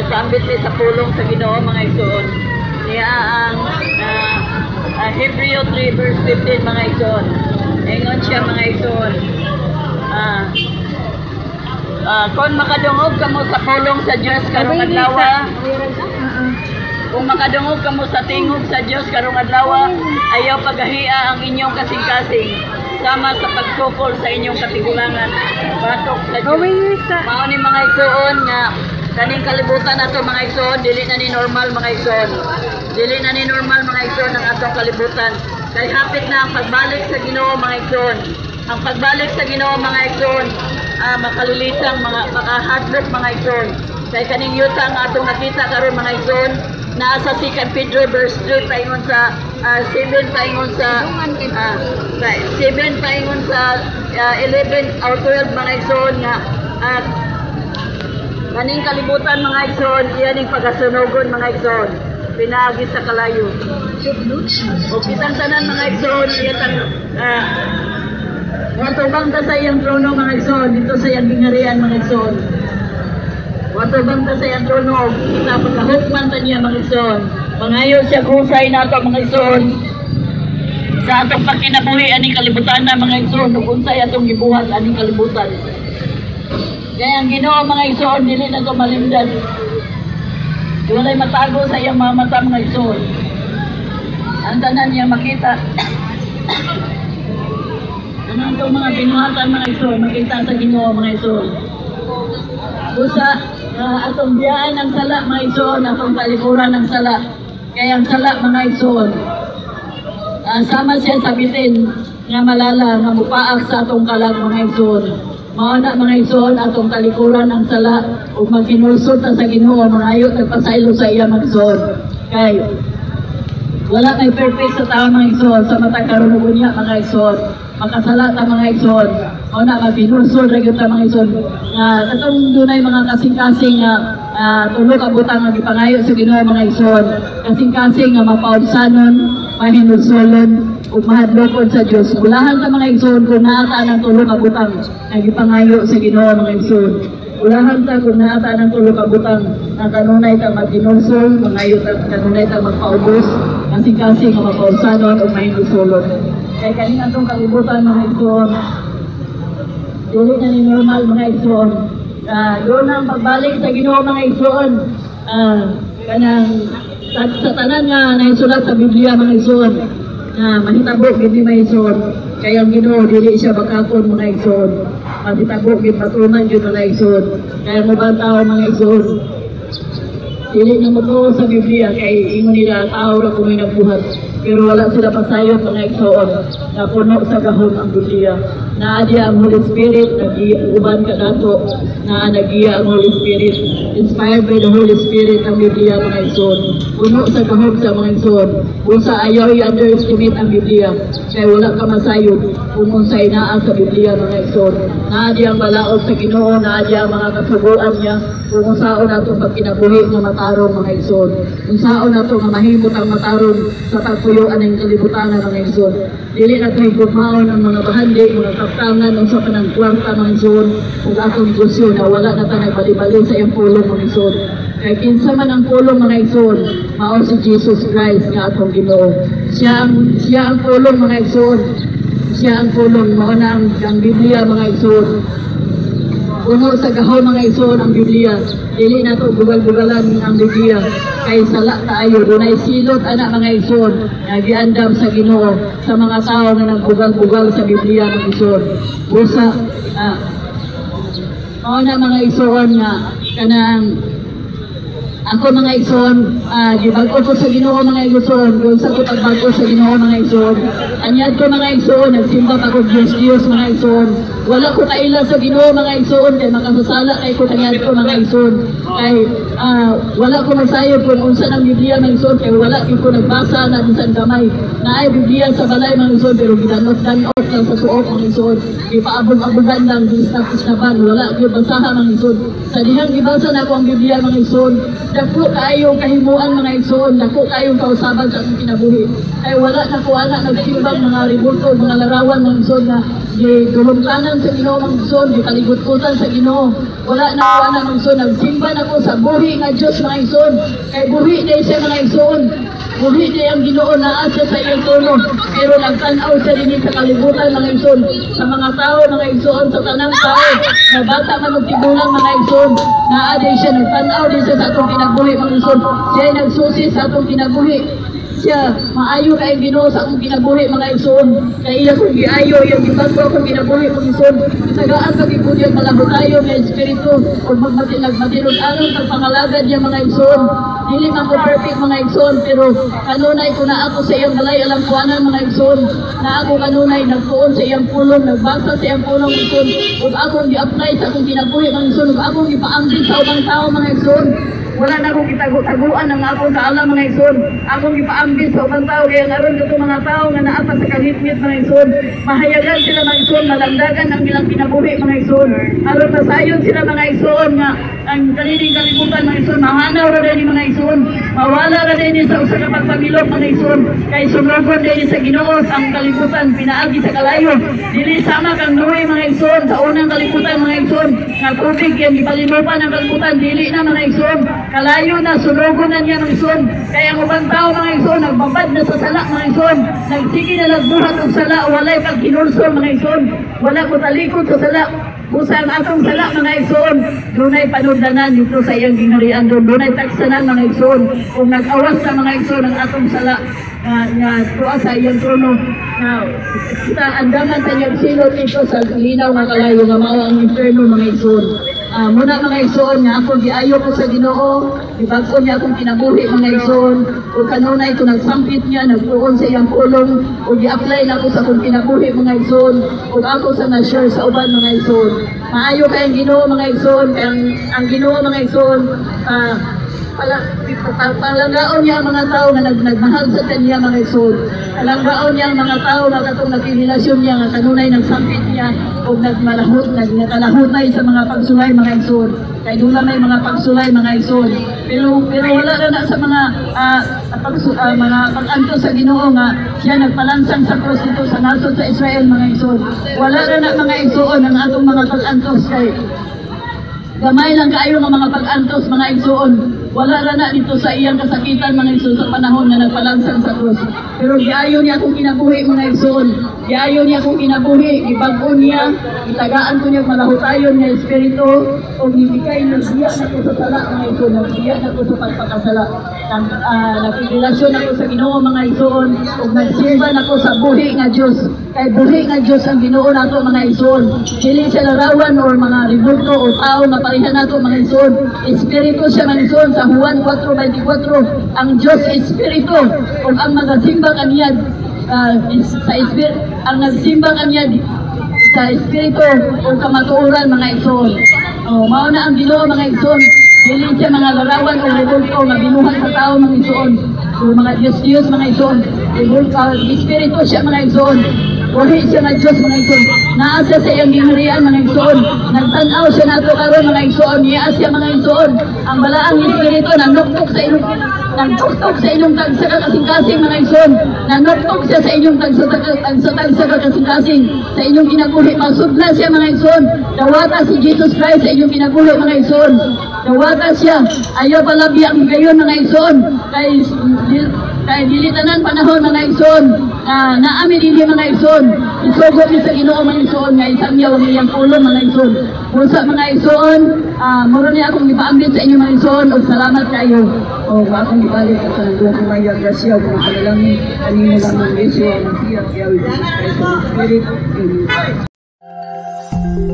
nagkaambit ni sa pulong sa Ginoo mga igsoon. Niya ang Hebreo 3 verse 15 mga igsoon. Ingon siya mga igsoon. Kung makadungog kamo sa pulong sa Dios karong adlaw, kung makadungog kamo sa tingog sa Dios karong adlaw, ayaw pagahia ang inyong kasing-kasing sama sa pagsukol sa inyong katigulangan batok sa Dios. Mao ni mga igsoon nga kaning kalibutan nato mga igsoon, dili na ni normal mga igsoon. Dili na ni normal mga igsoon ang atong kalibutan. Kay hapit na ang pagbalik sa Ginoo mga igsoon. Ang pagbalik sa Ginoo mga igsoon, makalilisang makahadlok mga igsoon. Kay kaning yuta nga atong nakita karon mga igsoon, naa sa 2 Pedro verse 3 paingon sa 7 paingon sa 7 paingon sa 11 or 12 mga igsoon nga kaning kalibutan mga igsoon, iyaning pagasunogon mga igsoon, pinaagi sa kalayo. O kitang tanan mga igsoon, iyatang watubang ta sa iyang trono mga igsoon, dito sa iyang gingarian mga igsoon. Watubang ta sa iyang trono, kita pagkahukman ta niya mga igsoon. Mangayo siya kusay na ito mga igsoon. Sa atong pagkinabuhi, aning kalibutan na mga igsoon, nukunsay atong gibuhat aning kalibutan. Kaya ang Ginoo mga igsoon, dili na ito malimdan. Walay matago sa iyang mga mata mga igsoon. Ang tanan niya makita. Ano itong mga binuhatan mga igsoon, makita sa Ginoo mga igsoon. Busa, atong biyaan ng sala mga igsoon, atong talikuran ng sala. Kaya ang sala mga igsoon, sama siya sa bitin nga malala nga mupaak sa atong kalag mga igsoon. Mao na mga igsoon atong talikuran ang sala ug magkinulsot ta sa Ginoo, mangayo nagpasaylo sa iya mga igsoon. Kay wala may perfect sa tao mga igsoon, sa mata karon ug unya mga igsoon. Makasala ta mga igsoon. Mao na magkinulsot ra gyud ta mga igsoon. Katong dunay mga kasing-kasing nga tulo ka butang nga gipangayo sa Ginoo mga igsoon. Kasing-kasing nga mapaulsanon, mahinulsolon ug mahadlokon sa Dios. Ulahan ta mga igsoon kung naata ng tulo ka butang nga gipangayo sa Ginoo mga igsoon. Ulahan ta kung naata ng tulo ka butang nga kanunay ta magkinulsol, mangayo ta kanunay ta magpaubos, kasing-kasing nga mapaulsanon ug mahinulsolon. Kay kaning atong kalibutan mga igsoon, dili na ni normal mga igsoon. Doon ang pagbalik sa Ginoo mga igsoon. Kanang sa tanan nga naisulat sa Biblia mga igsoon, mahitabo gid ni mga igsoon. Kaya ang Ginoo dili siya bakakon mga igsoon. Mahitabo gid patuman gid mga igsoon. Kaya mo ba tao mga igsoon? Dili na mo sa Biblia kay ingon nila tao ra kuno nagbuhat. Pero wala sila pasayot mga igsoon na puno sa gahom ang Biblia. Naadya ang Holy Spirit, nag-iuban ka nato, na nagiya ang Holy Spirit. Inspired by the Holy Spirit ang Biblia mga igsoon. Puno sa gahom sa mga igsoon. Busa ayaw i-underestimate ang Biblia. Kaya wala ka masayot kung unsay naa sa Biblia mga igsoon. Naadya ang balaod sa Ginoo, naadya ang mga kasubuan niya. Kung unsaon nato pagkinabuhi nga matarong mga igsoon. Unsaon nato nga mahimot ang matarong sa pagpuyuan ng kalibutan ng mga igsoon. Dili na tayo kumaon ang mga bahandi, mga kaptangan, ang sa kanang kwarta mga igsoon, kung atong negosyo na wala na tayo nagbali-bali sa iyang pulong mga igsoon. Kaya kinsa man ang pulong mga igsoon, mao si Jesus Christ nga atong Ginoo. Siya ang pulong mga igsoon. Siya ang pulong, mao na ang Biblia mga igsoon. Puno sa gahom mga igsoon ang Biblia. Dili na ito bugal-bugalan ang Biblia. Kay sala tayo, dunay silot anak mga igsoon nga giandam sa Ginoo sa mga tao nga nagbugal-bugal sa Biblia mga igsoon. Busa mao na mga igsoon nga kanang ako mga igsoon, gibag-o ko sa Ginoo mga igsoon, kung sa ko pagbago sa Ginoo mga igsoon. Anyad ko mga igsoon, nagsimba pa ko Diyos mga igsoon. Wala ko kaila sa Ginoo mga igsoon, kay makasasala kay ko tanyad ko mga igsoon. Kay wala ko masayod kung unsa ng Biblia mga igsoon, kay wala ko nagbasa na bisan gamay. Naay Biblia sa balay mga igsoon, pero gidanot-danot lang sa suot mga igsoon. Ipaabog-abogan lang, disnapis na ban, wala ko basahan mga igsoon. Sa dihang gibasa na ko ang Biblia mga igsoon, dako kayong kahimuan mga igsoon, dako kayong kausaban sa akong kinabuhi. Ay wala na ko ana nagsimbang mga ribulto, mga larawan mga igsoon na gulungkanan sa Ginoo mga igsoon, gikalibot-kutan sa Ginoo. Wala na ko ana mga igsoon, nagsimba na ko sa buhi nga Dios mga igsoon. Kay buhi na siya mga igsoon. Buhi na ang Ginoo na asa sa iyang trono, pero nagtanaw siya din sa kalibutan mga igsoon, sa mga tao mga igsoon, sa tanang tao, na bata man og tigulang mga igsoon, na aday siya nagtanaw din siya sa atong kinabuhi mga igsoon. Siya ay nagsusi sa atong kinabuhi. Siya, maayo kay Ginoo sa akong kinabuhi mga igsoon. Kay iya kong giayo, iyang gibagbo akong kinabuhi mga igsoon. Tagaan pag ikudyang malabutayo nga espiritu, kung nagmatilog aron pagpangalagad niya mga igsoon. Dili man ko perfect mga igsoon, pero kanunay ko na ako sa iyang balay alam kuanan mga igsoon. Na ako kanunay nagtuon sa iyang pulong, nagbasa sa iyang pulong igsoon. Kung akong gi-apply sa akong kinabuhi mga igsoon, kung akong gipaambit sa ubang tao mga igsoon. Wala na akong kitago-taguan ang akong kaalam mga igsoon. Akong gipaambit sa ubang tao, kaya naroon ko mga tao nga naapa sa kahitngit mga igsoon. Mahayagan sila mga igsoon, malandagan ang ilang kinabuhi mga igsoon. Aron masayon sila mga igsoon nga ang kanilang kalibutan mga igsoon. Mahanaw ra din mga igsoon. Mawala ra din sa usa ka pagpamilok mga igsoon. Kay sumrogon din sa Ginoo ang kalibutan pinaagi sa kalayo. Dili sama kang Noe mga igsoon sa unang kalibutan mga igsoon. Nga tubig yan gipalinupan ang kalibutan, dili na mga igsoon. Kalayo na, sunugon na niya ng igsoon. Kaya ang ubang tao mga igsoon, nagbabad na sa sala mga igsoon. Nagsige na nagbuhat og sala, walay pagkinulso mga igsoon. Wala ko talikod sa sala. Busa ang atong sala mga igsoon. Dunay panundanan dito sa iyang gingharian doon. Dunay taksanan mga igsoon. Kung nag-awas sa mga igsoon ang atong sala, nga tuwa sa iyang trono. Kita andaman sa iyang silot ito sa linaw nga kalayo nga mao ang inferno mga igsoon. Muna mga igsoon nga ako giayo ko sa Ginoo, gibag-o niya akong kinabuhi mga igsoon, o kanunay ko nagsampit niya, nagtuon sa iyang pulong, o gi-apply na ako sa akong kinabuhi mga igsoon, o ako sa na-share sa uban mga igsoon. Maayo kay ang Ginoo mga igsoon, kay ang Ginoo mga igsoon, palanggaon niya ang mga tao na nagmahal sa kanya mga igsoon. Palanggaon niya ang mga tao na katong nagrelasyon niya nga kanunay nagsampit niya o nagkalahutay sa mga pagsulay mga igsoon. Kay dula may mga pagsulay mga igsoon. Pero wala na sa mga mga pag-antos sa Ginoo nga siya nagpalansang sa krus dito sa nasod sa Israel mga igsoon. Wala na mga igsoon ang atong mga pag-antos kay gamay lang kaayo ng mga pag-antos mga igsoon. Wala na dito sa iyang kasakitan mga igsoon sa panahon na nagpalansang sa krus. Pero giayo niya akong kinabuhi mga igsoon. Giayo niya akong kinabuhi, gibag-o niya, itagaan ko niya malahutayon niya espiritu o gibigay ng siya na ko sa sala mga igsoon. Nagsiya na ko sa pagpakasala. Nagrelasyon ako sa Ginoo mga igsoon o nagsimba na ko sa buhi nga Diyos. Kay buhi nga Diyos ang Ginoo nato mga igsoon. Dili siya larawan o mga ribulto o tao nga parihan nato mga igsoon. Espiritu siya mga igsoon sa Juan 4:24. Ang Diyos espiritu o ang magasimbang kaniya sa espiritu, ang nagsimbang kaniya sa espiritu o kamatuoran mga igsoon. Mao na ang Ginoo mga igsoon. Dili siya mga larawan o ribulto nga binuhat sa tao mga igsoon. O mga Diyos mga igsoon. Espiritu siya mga igsoon. Wali siya nga Diyos mga igsoon. Naasa sa iyang gingharian mga igsoon. Nagtanaw siya nato karon mga igsoon. Niya siya mga igsoon. Ang balaang espiritu nanuktok sa inyong tagsa kasing-kasing mga igsoon. Nanuktok siya sa inyong tagsa kasing-kasing sa inyong kinabuhi. Masudla siya mga igsoon. Dawata si Jesus Christ sa inyong kinabuhi mga igsoon. Dawata siya. Ayaw pala biyang gayon mga igsoon. Kay dilitanan panahon mga igsoon. Naami din mga igsoon. Isugod ni sa Ginoo mga igsoon nga isang yaw ang iyang pulong mga igsoon. Usa mga igsoon, muro niya akong ipaambit sa inyo mga igsoon o salamat kayo. O akong ibalik sa kanila kung may grasya o kung panalangin kanino lang ang Yesu ang siya. Kaya Jesus Christ ang Spirit. Amen.